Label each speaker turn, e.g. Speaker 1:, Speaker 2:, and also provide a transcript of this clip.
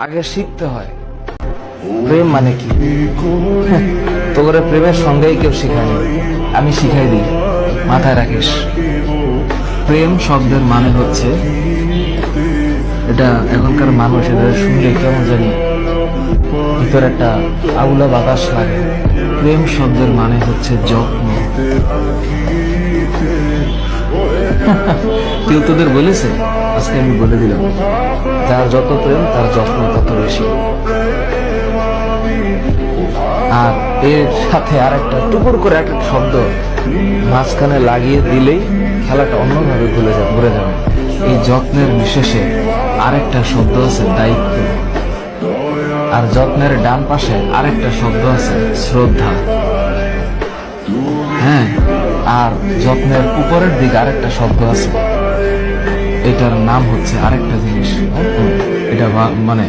Speaker 1: আগে শিখতে হয় প্রেম মানে কি। তোর প্রেমের সঙ্গেই কেউ শিখায়নি, আমি শিখাই দিই, মাথায় রাখিস। প্রেম শব্দের মানে হচ্ছে, এটা এখনকার মানুষ এটা শুনলে কেমন জানি ভিতরে একটা আউলা বাতাস লাগে। প্রেম শব্দের মানে হচ্ছে যত্ন। কেউ তোদের বলেছে? আজকে আমি বলে দিলাম, যার যত প্রেম তার যত্ন তত বেশি। আর এর সাথে আর একটা টুকুর করে একটা শব্দ মাঝখানে লাগিয়ে দিলেই খেলাটা অন্যভাবে ঘুরে যাবে। এই যত্নের বিশেষে আরেকটা শব্দ আছে দায়িত্ব, আর যত্নের ডান পাশে আরেকটা শব্দ আছে শ্রদ্ধা। হ্যাঁ, আর যত্নের উপরের দিকে আরেকটা শব্দ আছে, এটার নাম হচ্ছে আরেকটা জিনিস। এটা মানে